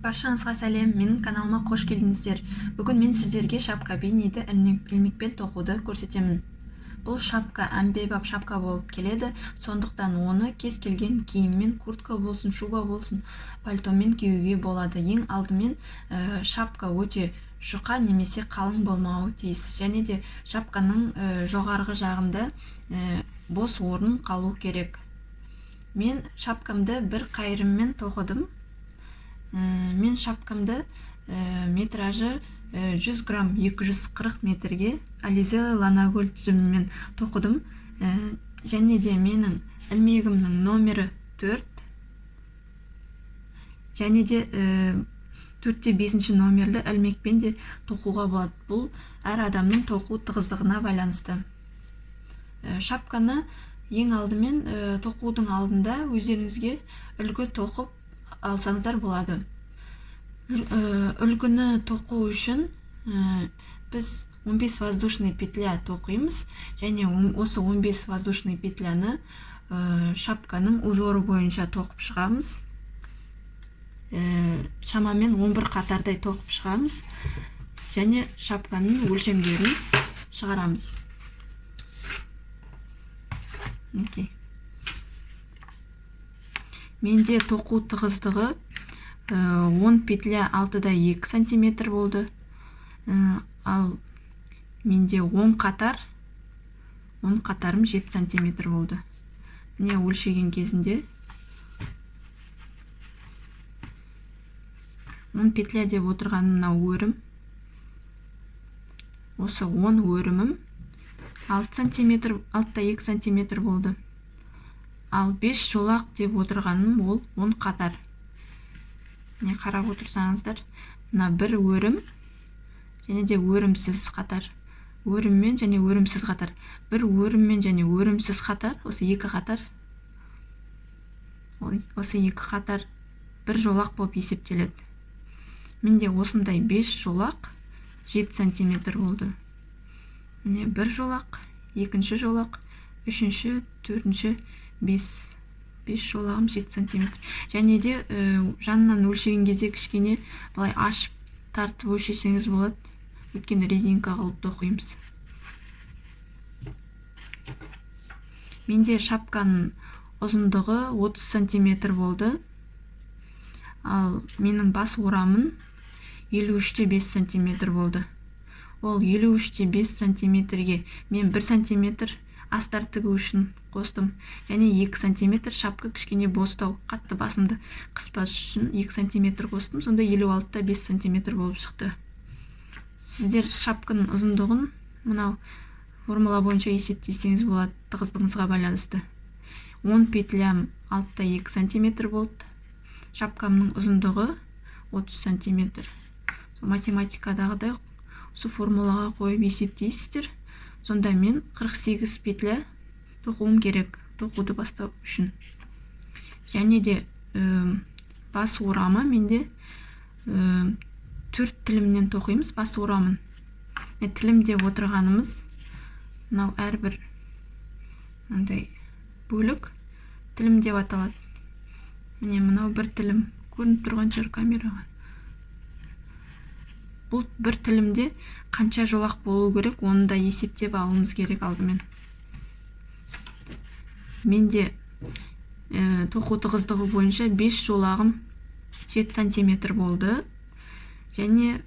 Баршаңызға сәлем, менің каналыма қош келдіңіздер. Бүгін мен сіздерге шапка бейнеді ілмекпен тоқуды көрсетемін. Бұл шапка әмбебап шапка болып келеді, сондықтан оны кез келген киіммен, куртка болсын, шуба болсын, пальтомен киюге болады. Ең алдымен шапка өте жұқа немесе қалың болмауы тиіс. Және де шапканың жоғарғы жағында бос орын қалу керек. Мен шапкамды бір қайырыммен тоқыдым. Мен шапкамды метражы 100 грамм 240 метрге Ализе Ланагөл түзімімен тоқыдым. Және де менің ілмегімнің номері 4. Және де 4-5 номерлі ілмекпен де тоқуға болады. Бұл әр адамның тоқу тығыздығына байланысты. Шапканы ең алдымен тоқудың алдында өздеріңізге үлгі тоқып алсаңыздар болады. Үлгіні тоқу үшін біз 15 воздушный петля тоқимыз, және осы 15 воздушный петляны шапканың узоры бойынша тоқып шығамыз. Шамамен 11 қатардай тоқып шығамыз, және шапканың өлшемдерін шығарамыз. Менде тоқу тығыздығы 10 петля 6-2 сантиметр болды. Ал менде 10 қатарым 7 сантиметр болды. Міне өлшеген кезінде 10 петля деп отырғаным мынау өрім. Осы 10 өрімім 6 сантиметр, 6-2 сантиметр болды. Ал 5 жолақ деп отырғаным ол 10 қатар. Не қарап отырсаңыздар, мына бір өрім, және де өрімсіз қатар. Өріммен және өрімсіз қатар. Бір өріммен және өрімсіз қатар, осы екі қатар. Осы екі қатар бір жолақ болып есептеледі. Менде осындай 5 жолақ 7 сантиметр болды. Міне бір жолақ, екінші жолақ, үшінші, төртінші, 5 жолағым 7 сантиметр. Және де жанынан өлшеген кезде кішкене былай ашып тартып өлшесеңіз болады. Өйткені резинка қылып тоқимыз. Менде шапканың ұзындығы 30 сантиметр болды. Ал менің бас орамын 53-5 сантиметр болды. Ол 53-5 сантиметрге мен 1 сантиметр астар тігу үшін қостым. Және 2 сантиметр шапка кішкене бостау, қатты басымды қыспас үшін 2 сантиметр қостым. Сонда 56-5 сантиметр болып шықты. Сіздер шапканың ұзындығын мынау формула бойынша есептесеңіз болады, тығыздығыңызға байланысты. 10 петлям 6-2 сантиметр болды. Шапкамның ұзындығы 30 сантиметр. Математикадағыдай осы формулаға қойып есептейсіздер. Сонда мен 48 петля тоқуым керек, тоқуды бастау үшін. Және де бас орамы менде 4 тілімнен тоқимыз бас орамын. Тілім деп отырғанымыз мынау әрбір бөлік тілім деп аталады. Міне мынау бір тілім көрініп тұрған шығар камераға. Бұл бір тілімде қанша жолақ болу керек, оны да есептеп алуымыз керек алдымен. Менде тоқу тығыздығы бойынша 5 жолағым 7 сантиметр болды. Және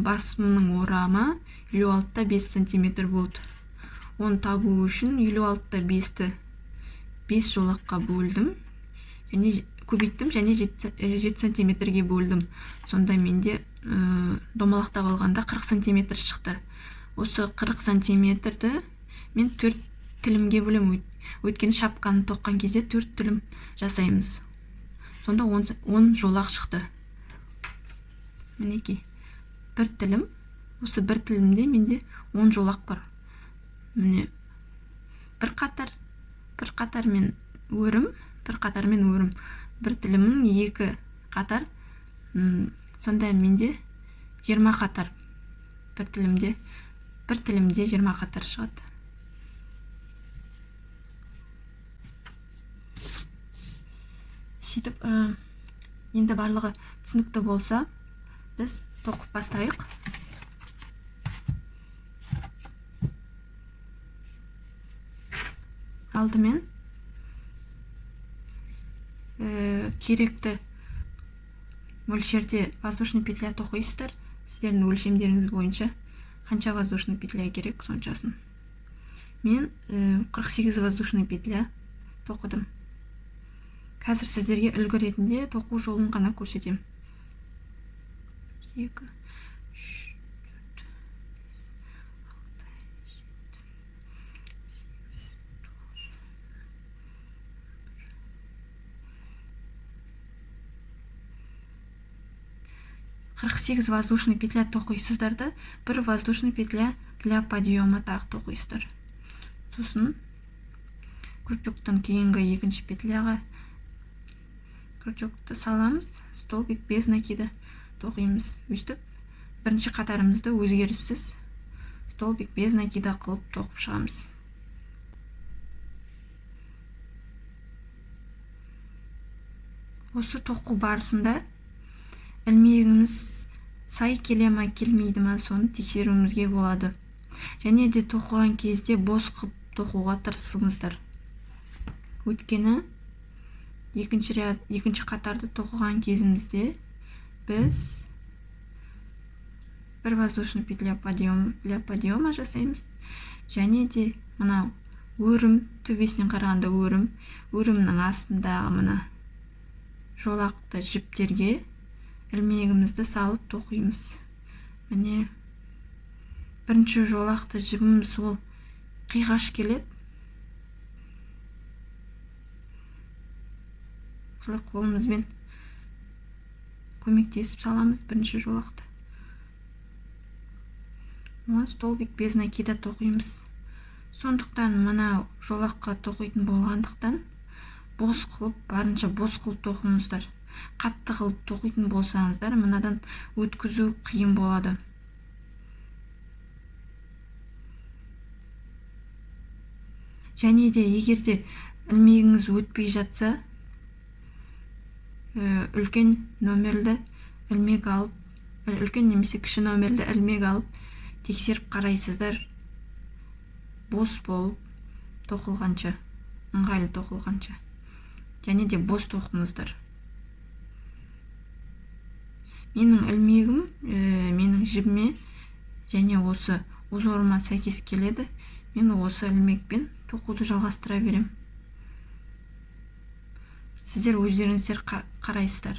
басымның орамы 56-5 сантиметр болды. Оны табу үшін 56-5-ті 5 жолаққа бөлдім. Және көбейттім, және 7 сантиметрге бөлдім. Сонда менде домалақтап алғанда 40 сантиметр шықты. Осы 40 сантиметрді мен 4 тілімге бөлем. Өйткені шапканы тоққан кезде 4 тілім жасаймыз. Сонда 10 жолақ шықты. Мінекей, бір тілім, осы бір тілімде менде 10 жолақ бар. Міне, бір қатар мен өрім, бір тілімнің 2 қатар, сонда менде 20 қатар. Бір тілімде 20 қатар шығады. Сөйтіп Енді барлығы түсінікті болса, біз тоқып бастайық. Алдымен керекті мөлшерде воздушный петля тоқисыздар. Сіздердің өлшемдеріңіз бойынша қанша воздушный петля керек, соншасын. Мен 48 воздушный петля тоқыдым. Қазір сіздерге үлгі ретінде тоқу жолын ғана көрсетем. 2, 3, 4, 5, 6, 48 воздушный петля тоқисыздарды, бір воздушный петля для подъема тағы тоқисыздар. Сосын крючоктан кейінгі екінші петляға крючокты саламыз, столбик без накида тоқимыз. Өстіп, бірінші қатарымызды өзгеріссіз столбик без накида қылып тоқып шығамыз. Осы тоқу барысында ілмегіміз сай келе ма келмейді ма, соны тексеруімізге болады. Және де тоқыған кезде бос қып тоқуға тырысыңыздар. Өйткені екінші қатарды тоқыған кезімізде біз бір воздушный петля подъема жасаймыз. Және де мынау өрім, төбесінен қарағанда өрімнің астындағы мына жолақты жіптерге ілмегімізді салып тоқимыз. Міне бірінші жолақты жібіміз ол қиғаш келеді. Осылай қолымызбен көмектесіп саламыз бірінші жолақты. Столбик без накида тоқимыз. Сондықтан мына жолаққа тоқитын болғандықтан бос қылып, барынша бос қылып тоқыңыздар. Қатты қылып тоқитын болсаңыздар, мынадан өткізу қиын болады. Және де егерде ілмегіңіз өтпей жатса, үлкен нөмірлі ілмек алып, үлкен немесе кіші нөмірлі ілмек алып, тексеріп қарайсыздар, бос болып тоқылғанша, ыңғайлы тоқылғанша. Және де бос тоқыңыздар. Менің ілмегім, менің жібіме және осы узорыма сәйкес келеді. Мен осы ілмекпен тоқуды жалғастыра берем. Сіздер өздеріңіздер қарайсыздар.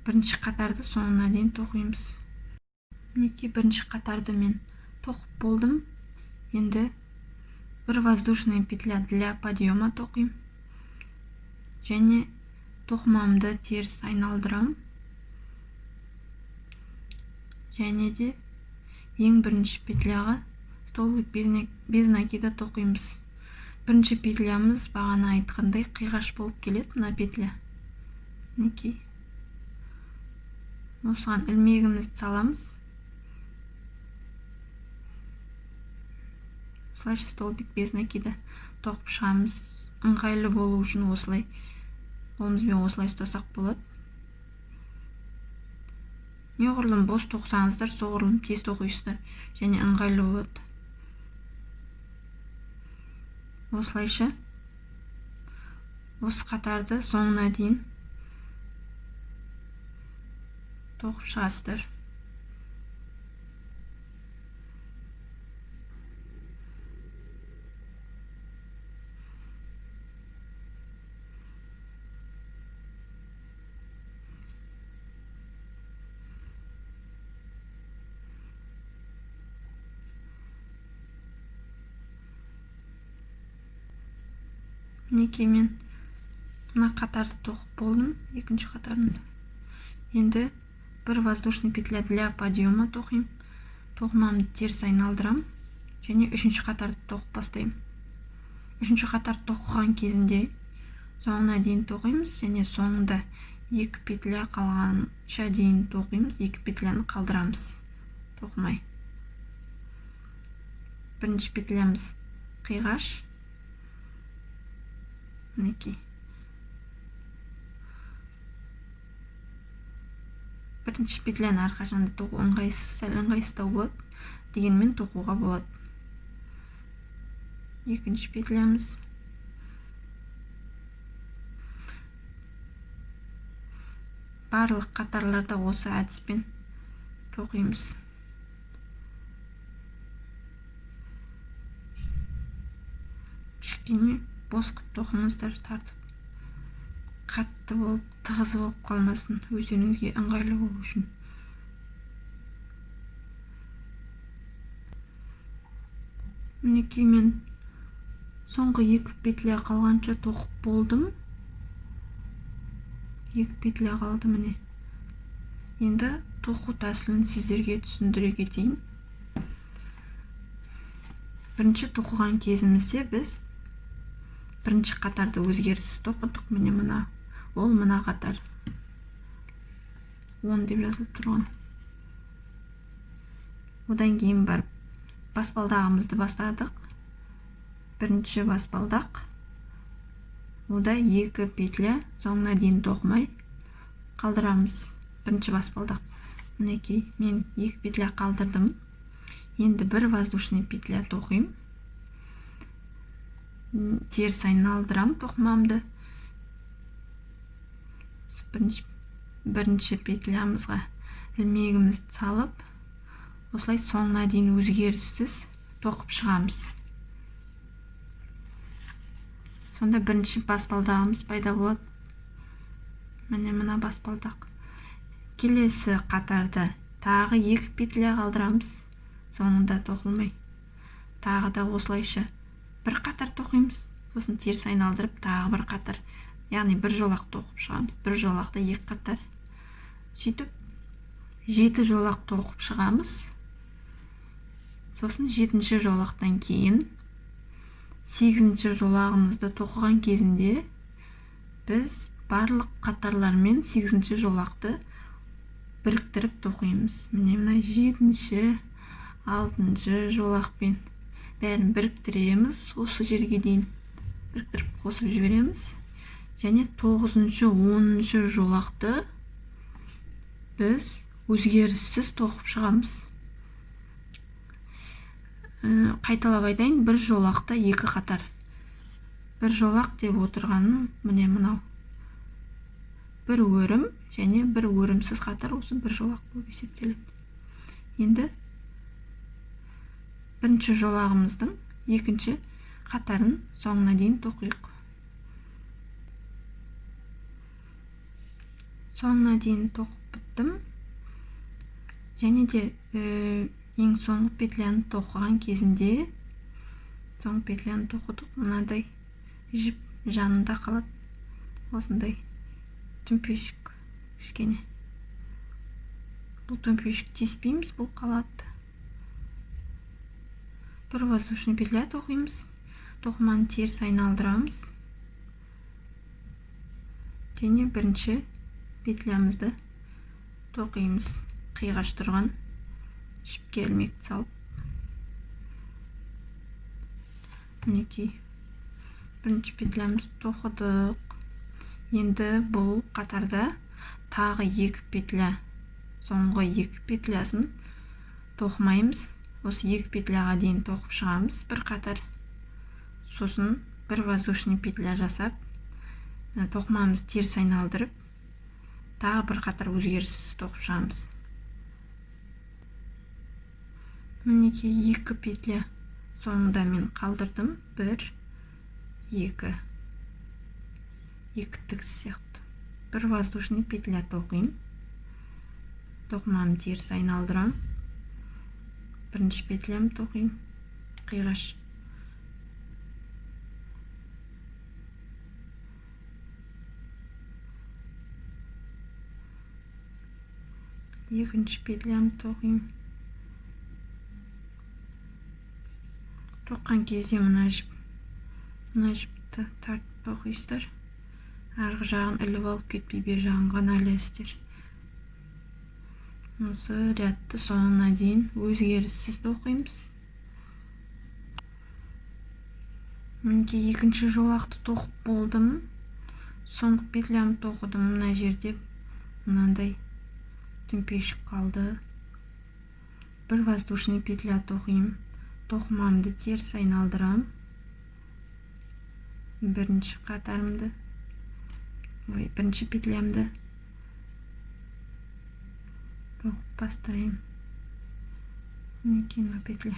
Бірінші қатарды соңына дейін тоқимыз. Мінекей бірінші қатарды мен тоқып болдым. Енді бір воздушный петля для подъема тоқим. Және тоқымамды теріс айналдырам. Және де ең бірінші петляға столбик без накида тоқимыз. Бірінші петлямыз бағана айтқандай қиғаш болып келеді, мына петля. Мінекей. Осыған ілмегімізді саламыз. Осылайша столбик без накида тоқып шығамыз. Ыңғайлы болу үшін осылай қолымызбен осылай ұстасақ болады. Неғұрлым бос тоқсаңыздар, соғұрлым тез тоқисыздар және ыңғайлы болады. Осылайша осы қатарды соңына дейін тоқып шығасыздар. Мінекей мен мына қатарды тоқып болдым, екінші қатарымды. Енді бір воздушный петля для подъема тоқим. Тоқымамды теріс айналдырам және үшінші қатарды тоқып бастаймын. Үшінші қатарды тоқыған кезінде соңына дейін тоқимыз және соңында екі петля қалғанша дейін тоқимыз. Екі петляны қалдырамыз тоқымай. Бірінші петлямыз қиғаш. мінекей. Бірінші петляны әрқашанда тоқу сәл ыңғайсыздау болады, дегенмен тоқуға болады. Екінші петлямыз. Барлық қатарларда осы әдіспен тоқимыз. Кішкене бос қып тоқыңыздар, тартып. Қатты болып, тығыз болып қалмасын, өздеріңізге ыңғайлы болу үшін. Мінекей мен соңғы 2 петля қалғанша тоқып болдым. 2 петля қалды міне. Енді тоқу тәсілін сіздерге түсіндіре кетейін. Бірінші тоқыған кезімізде біз бірінші қатарды өзгеріссіз тоқыдық. Міне мына, ол мына қатар. 10 деп жазылып тұрған. Одан кейін барып баспалдағымызды бастадық. Бірінші баспалдақ. Ода 2 петля соңына дейін тоқымай қалдырамыз. Бірінші баспалдақ. Мінекей, мен 2 петля қалдырдым. Енді бір воздушный петля тоқим. Теріс айналдырам тоқымамды. Бірінші петлямызға ілмегімізді салып, осылай соңына дейін өзгеріссіз тоқып шығамыз. Сонда бірінші баспалдағымыз пайда болады. Міне мына баспалдақ. Келесі қатарда тағы 2 петля қалдырамыз. Соңында тоқылмай. Тағы да осылайша бір қатар тоқимыз. Сосын теріс айналдырып, тағы бір қатар. Яғни бір жолақ тоқып шығамыз. Бір жолақта 2 қатар. Сөйтіп 7 жолақ тоқып шығамыз. Сосын 7-ші жолақтан кейін 8-ші жолағымызды тоқыған кезінде біз барлық қатарлармен 8-ші жолақты біріктіріп тоқимыз. Міне мына 7-ші, 6-ші жолақпен бәрін біріктіреміз. Осы жерге дейін біріктіріп қосып жібереміз. Және 9-ші, 10-ші жолақты біз өзгеріссіз тоқып шығамыз. Қайталап айтайын, бір жолақта 2 қатар. Бір жолақ деп отырғаным міне мынау. Бір өрім және бір өрімсіз қатар, осы бір жолақ болып есептеледі. Енді бірінші жолағымыздың 2-ші қатарын соңына дейін тоқиық. Соңына дейін тоқып біттім. Және де ең соңғы петляны тоқыған кезінде, соңғы петляны тоқыдық, мынадай жіп жанында қалады. Осындай төмпешік кішкене. Бұл төмпешік теспейміз, бұл қалады. Бір воздушный петля тоқимыз. Тоқыманы теріс айналдырамыз. Және бірінші петлямызды тоқимыз. Қиғаш тұрған жіпке ілмекті салып. Мінекей, бірінші петлямызды тоқыдық. Енді бұл қатарда тағы 2 петля, соңғы 2 петлясын тоқымаймыз. Осы 2 петляға дейін тоқып шығамыз бір қатар. Сосын бір воздушный петля жасап, тоқымамыз теріс айналдырып, тағы бір қатар өзгеріссіз тоқып шығамыз. Мінекей 2 петля соңында мен қалдырдым. 1, 2. 2 тігіс сияқты. Бір воздушный петля тоқим. Тоқымамды теріс айналдырам. Бірінші петлям тоқим. Қиғаш. Екінші петлям тоқим. Тоққан кезде мына жіпті тартып тоқисыздар. Арғы жағын іліп алып кетпей, бер жағын ғана ілесіздер. Осы рядты соңына дейін өзгеріссіз тоқимыз. Мінекей екінші жолақты тоқып болдым. Соңғы петлямды тоқыдым. Мына жерде мынандай төмпешік қалды. Бір воздушный петля тоқимын. Тоқымамды теріс айналдырам. Бірінші қатарымды, бірінші петлямды тоқып бастайым. Мінекей мына петля.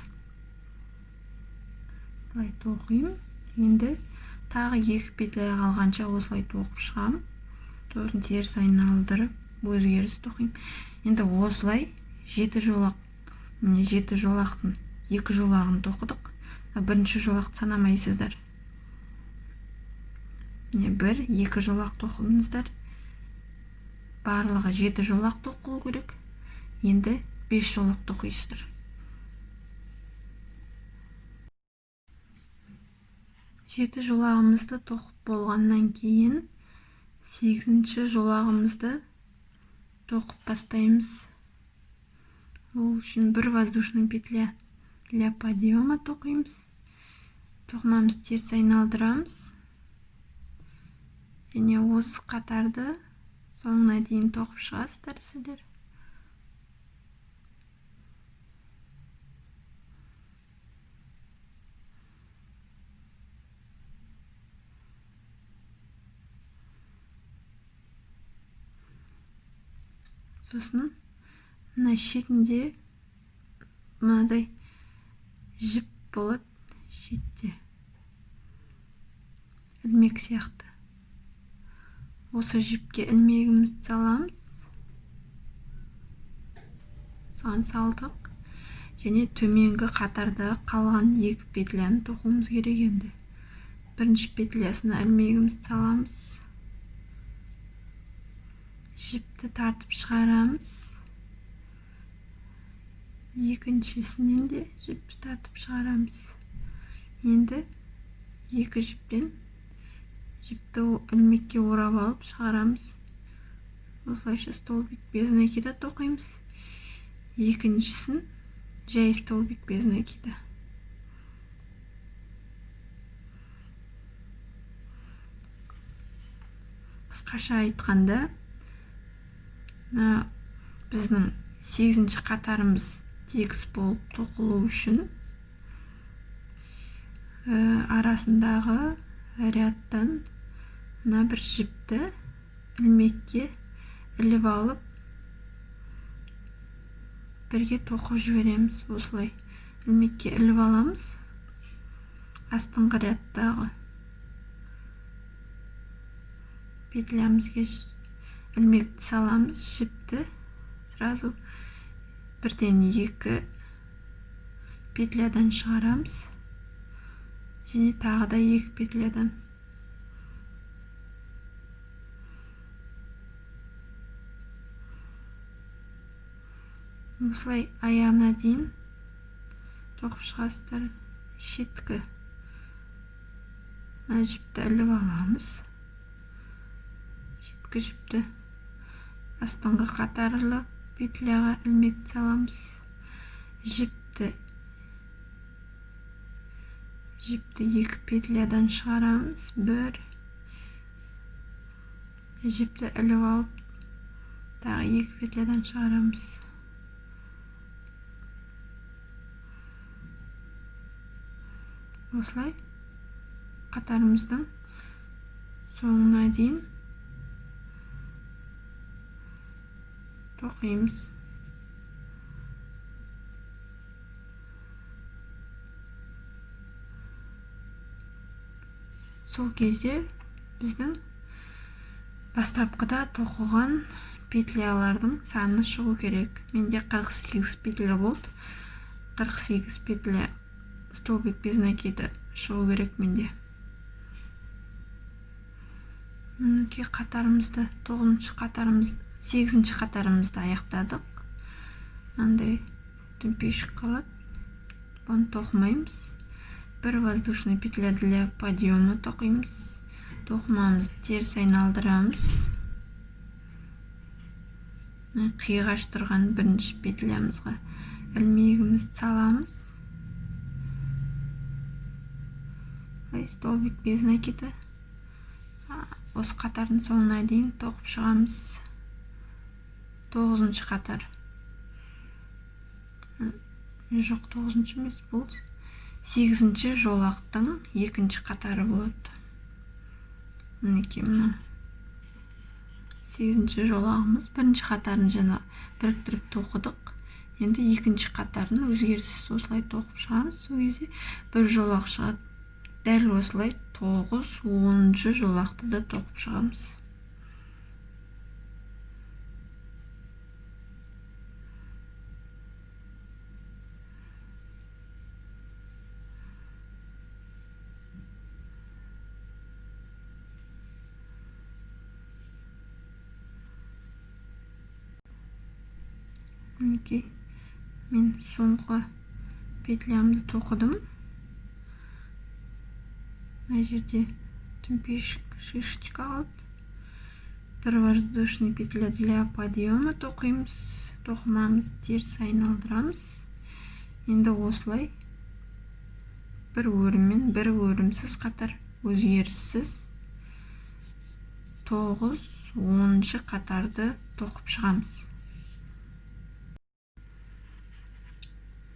Былай тоқимын. Енді тағы екі петля қалғанша осылай тоқып шығам. Сосын теріс айналдырып өзгеріс тоқимын. Енді осылай 7 жолақ, міне 7 жолақтың 2 жолағын тоқыдық. Бірінші жолақты санамайсыздар. Міне 1-2 жолақ тоқыдыңыздар. Барлығы 7 жолақ тоқылу керек. Енді 5 жолақ тоқисыздар. 7 жолағымызды тоқып болғаннан кейін 8-ші жолағымызды тоқып бастаймыз. Ол үшін бір воздушный петля для подъема тоқимыз. Тоқымамызды теріс айналдырамыз. Және осы қатарды соңына дейін тоқып шығасыздар сіздер. Сосын мына шетінде мынадай жіп болады, шетте ілмек сияқты. Осы жіпке ілмегімізді саламыз. Сан салдық. Және төменгі қатарда қалған екі петляны тоқуымыз керек енді. Бірінші петлясына ілмегімізді саламыз. Жіпті тартып шығарамыз. Екіншісінен де жіпті тартып шығарамыз. Енді екі жіптен жіпті ілмекке орап алып шығарамыз. Осылайша столбик без накида тоқимыз. Екіншісін жай столбик без накида. Қысқаша айтқанда, біздің 8-ші қатарымыз тегіс болып тоқылу үшін арасындағы рядтан мына бір жіпті ілмекке іліп алып бірге тоқып жібереміз. Осылай ілмекке іліп аламыз. Астыңғы рядтағы петлямызға ілмекті саламыз, жіпті сразу бірден екі петлядан шығарамыз. Және тағы да екі петлядан. Осылай аяғына дейін тоқып шығасыздар. Шеткі жіпті іліп аламыз. Шеткі жіпті астыңғы қатарлы петляға ілмекті саламыз. Жіпті екі петлядан шығарамыз. Бір жіпті іліп алып тағы екі петлядан шығарамыз. Осылай қатарымыздың соңына дейін тоқимыз. Сол кезде біздің бастапқыда тоқылған петлялардың саны шығу керек. Менде 48 петля болды. 48 петля столбик без накида шығу керек менде. Мінекей қатарымызды, 9-ші қатарымызды, 8-ші қатарымызды аяқтадық. Мынандай төмпешік қалады. Бұны тоқымаймыз. Бір воздушный петля для подъема тоқимыз. Тоқымамызды теріс айналдырамыз. Қиғаш тұрған бірінші петлямызға ілмегімізді саламыз. столбик без накиді. Осы қатардың соңына дейін тоқып шығамыз. 9-шы қатар. Жоқ, 9-шы емес, бұл 8-ші жолақтың 2-ші қатары болады. Мінекей мына 8-ші жолағымыз. 1-ші қатарын жаңа біріктіріп тоқыдық. Енді 2-ші қатарын өзгеріссіз осылай тоқып шығамыз. Сол кезде бір жолақ шығады. Дәл осылай 9-10-ші жолақты да тоқып шығамыз. Мінекей, мен соңғы петлямды тоқыдым. Мына жерде түмпешік шишечка қалды. Бір воздушный петля для подъема тоқимыз. Тоқымамыз, теріс айналдырамыз. Енді осылай бір өріммен бір өрімсіз қатар өзгеріссіз 9-10-ші қатарды тоқып шығамыз.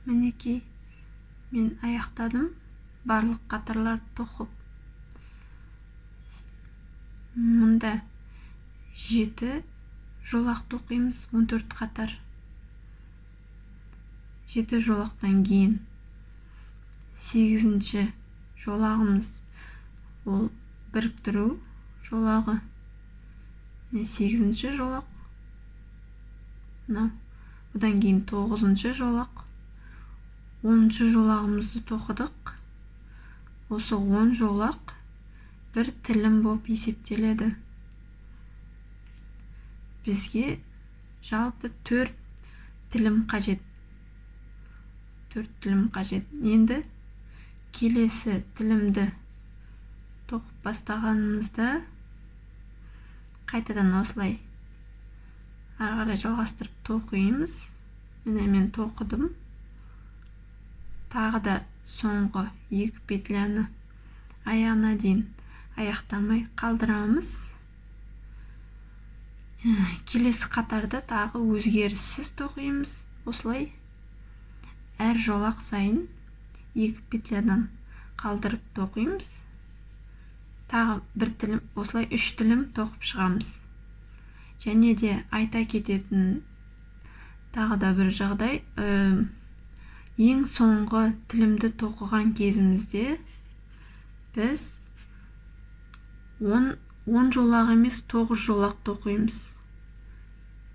Мінекей, мен аяқтадым. Барлық қатарларды тоқып. Мұнда 7 жолақ тоқимыз, 14 қатар. 7 жолақтан кейін 8-ші жолағымыз, ол біріктіру жолағы. 8-ші жолақ. Одан кейін 9-ші жолақ. 10-ші жолағымызды тоқыдық. Осы 10 жолақ бір тілім болып есептеледі. Бізге жалпы 4 тілім қажет. 4 тілім қажет. Енді келесі тілімді тоқып бастағанымызда қайтадан осылай ары қарай жалғастырып тоқимыз. Міне мен тоқыдым. Тағы да соңғы 2 петляны аяғына дейін аяқтамай қалдырамыз. Келесі қатарда тағы өзгеріссіз тоқимыз. Осылай әр жолақ сайын 2 петлядан қалдырып тоқимыз. Тағы бір тілім, осылай 3 тілім тоқып шығамыз. Және де айта кететін тағы да бір жағдай, ең соңғы тілімді тоқыған кезімізде біз 10 жолақ емес 9 жолақ тоқимыз.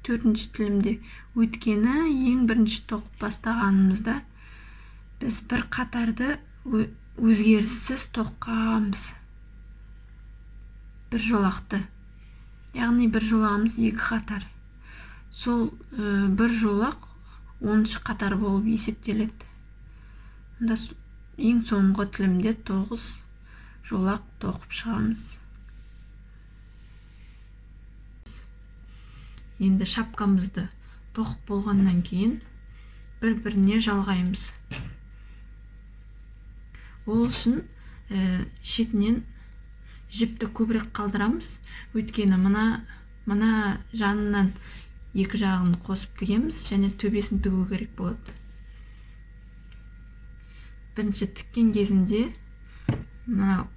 4-ші тілімде. Өйткені ең бірінші тоқып бастағанымызда біз бір қатарды өзгеріссіз тоқығанбыз. Бір жолақты. Яғни бір жолағымыз 2 қатар. Сол бір жолақ 10-ші қатар болып есептеледі. Онда ең соңғы тілімде 9 жолақ тоқып шығамыз. Енді шапкамызды тоқып болғаннан кейін бір-біріне жалғаймыз. Ол үшін шетінен жіпті көбірек қалдырамыз. Өйткені мына жанынан 2 жағын қосып тігеміз, және төбесін тігу керек болады. Бірінші тіккен кезінде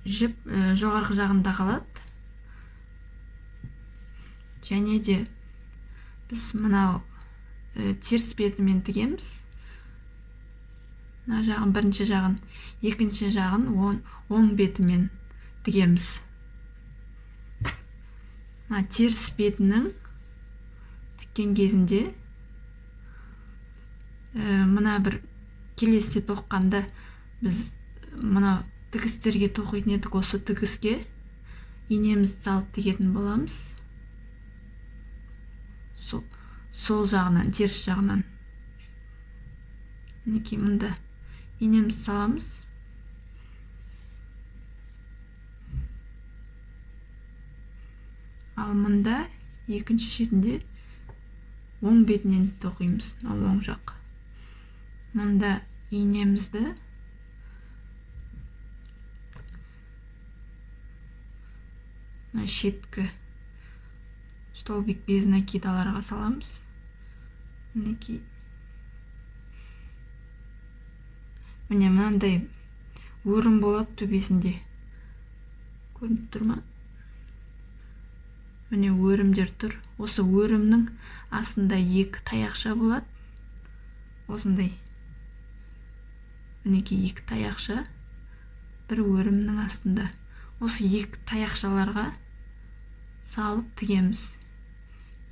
жіп жоғарғы жағында қалады. Және де біз мынау теріс бетімен тігеміз. Мына жағын, бірінші жағын, екінші жағын оң бетімен тігеміз. Теріс бетінің тіккен кезінде мына бір келесте тоққанда біз мына тігістерге тоқитын едік. Осы тігіске инемізді салып тігетін боламыз. Сол жағынан, теріс жағынан. Мінекей мұнда инемізді саламыз. Ал мұнда екінші шетінде оң бетінен тоқимыз. Оң жақ. Мұнда инемізді шеткі столбик без накидаларға саламыз. Мінекей. Міне мынандай өрім болады төбесінде. Көрініп тұр ма? Міне өрімдер тұр. Осы өрімнің астында екі таяқша болады. Осындай. Мінекей екі таяқша бір өрімнің астында. Осы екі таяқшаларға салып тігеміз.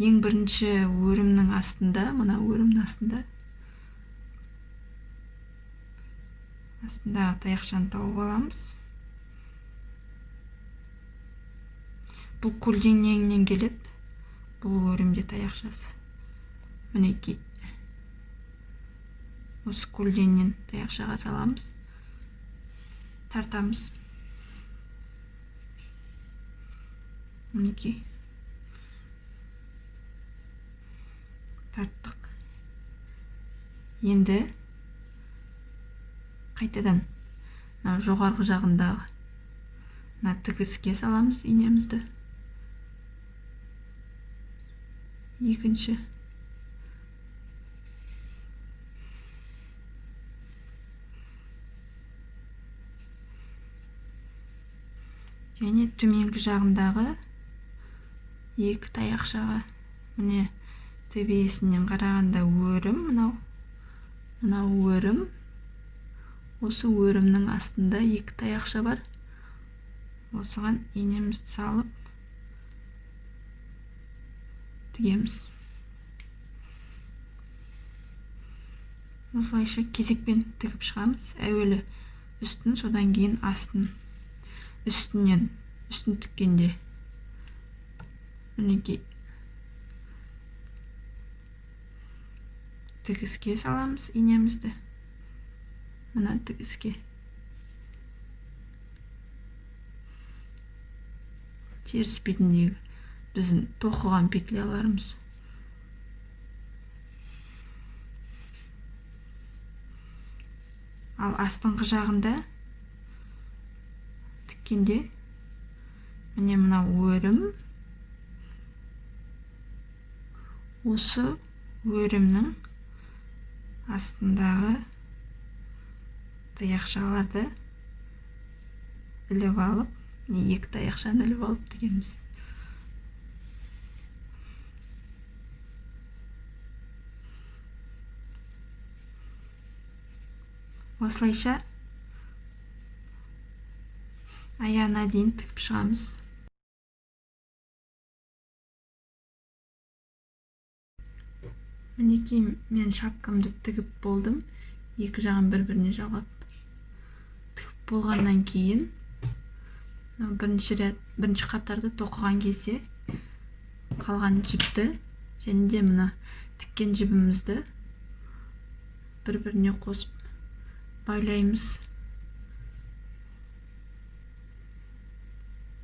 Ең бірінші өрімнің астында, мына өрімнің астындағы таяқшаны тауып аламыз. Бұл көлденеңнен келеді. Бұл өрімде таяқшасы. Мінекей. Осы көлденнен таяқшаға саламыз. Тартамыз. Мінекей. Тарттық. Енді қайтадан жоғарғы жағындағы тігіске саламыз инемізді. Екінші. Және төменгі жағындағы екі таяқшаға. Міне төбесінен қарағанда өрім, мынау өрім. Осы өрімнің астында екі таяқша бар. Осыған инемізді салып тігеміз. Осылайша кезекпен тігіп шығамыз. Әуелі үстін, содан кейін астын. Үстін тіккенде мінекей тігіске саламыз инемізді. Мына тігіске. Теріс бетіндегі біздің тоқыған петляларымыз. Ал астыңғы жағында тіккенде міне мына өрім. Осы өрімнің астындағы таяқшаларды іліп алып, екі таяқшаны іліп алып тігеміз. Осылайша аяғына дейін тігіп шығамыз. Мінекей мен шапкамды тігіп болдым. Екі жағын бір-біріне жалғап тігіп болғаннан кейін бірінші қатарды тоқыған кезде қалған жіпті және де мына тіккен жібімізді бір-біріне қосып байлаймыз.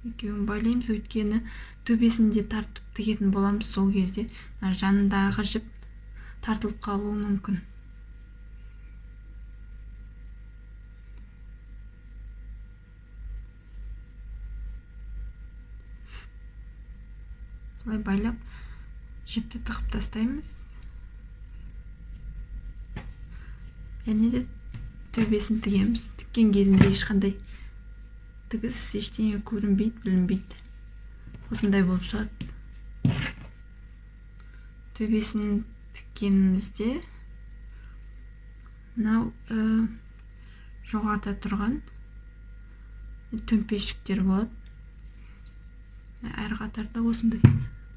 Екеуін байлаймыз, өйткені төбесінде тартып тігетін боламыз. Сол кезде жанындағы жіп тартылып қалуы мүмкін. Солай байлап жіпті тығып тастаймыз. Және де төбесін тігеміз. Тіккен кезінде ешқандай тігіс ештеңе көрінбейді, білінбейді. Осындай болып шығады. Төбесін тіккенімізде мынау жоғарыда тұрған төмпешіктер болады. Әр қатарда осындай.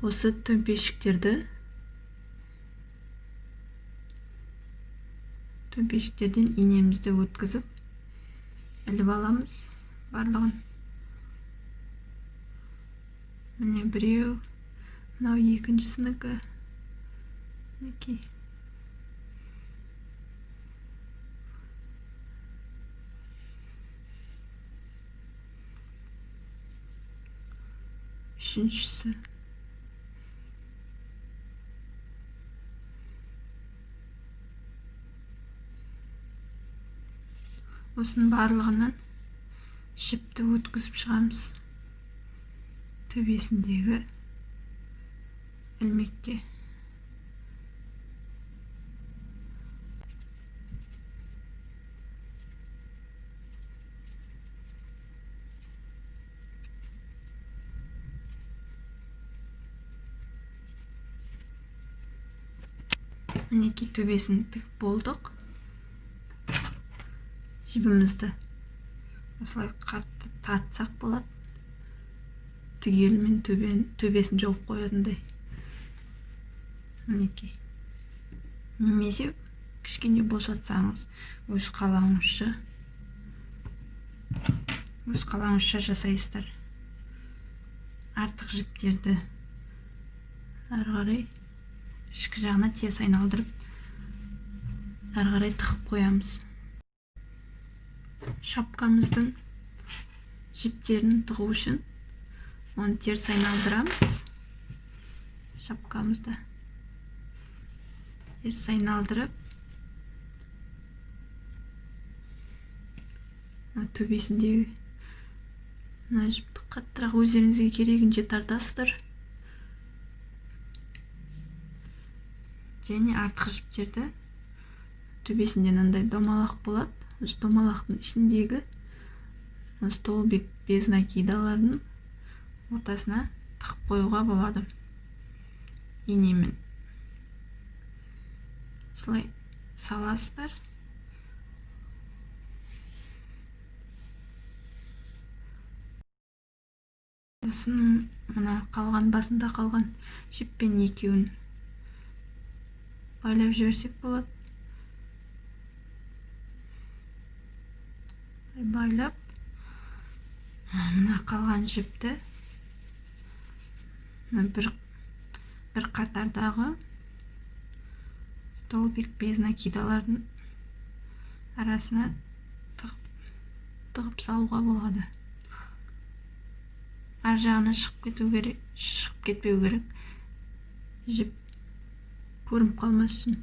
Осы төмпешіктерден инемізді өткізіп іліп аламыз барлығын. Міне біреу, мынау екіншісінікі. Мінекей. Үшіншісі. Осының барлығынан жіпті өткізіп шығамыз. төбесіндегі ілмекке. Мінекей төбесін тігіп болдық. Жібімізді осылай қатты тартсақ болады. Түгелімен төбесін жауып қоятындай. Мінекей. Немесе кішкене босатсаңыз, өз қалауыңызша жасайсыздар. Артық жіптерді ары қарай ішкі жағына тез айналдырып, ары қарай тығып қоямыз. Шапкамыздың жіптерін тығу үшін оны теріс айналдырамыз. Шапкамызды теріс айналдырып, төбесіндегі жіпті қаттырақ өздеріңізге керегінше тартасыздар. Және артық жіптерді төбесінде мынандай домалақ болады. Осы домалақтың ішіндегі столбик без накидаларының ортасына тығып қоюға болады. Инемен солай саласыздар. Сосын мына басында қалған жіппен екеуін байлап жіберсек болады. Байлап, мына қалған жіпті бір қатардағы столбик без накидалардың арасына тығып салуға болады. Ар жағына шығып кетпеу керек. Жіп көрініп қалмас үшін.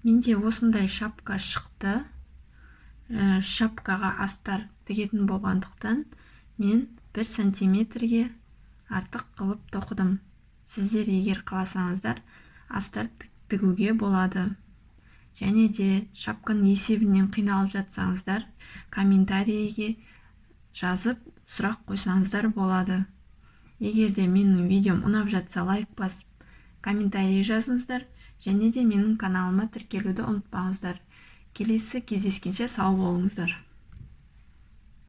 Менде осындай шапка шықты. Шапкаға астар тігетін болғандықтан мен 1 сантиметрге артық қылып тоқыдым. Сіздер егер қаласаңыздар, астар тігуге болады. Және де шапканың есебінен қиналып жатсаңыздар, комментарийге жазып, сұрақ қойсаңыздар болады. Егер де менің видеом ұнап жатса, лайк басып, комментарий жазыңыздар. Және де менің каналыма тіркелуді ұмытпаңыздар. Келесі кездескенше сау болыңыздар.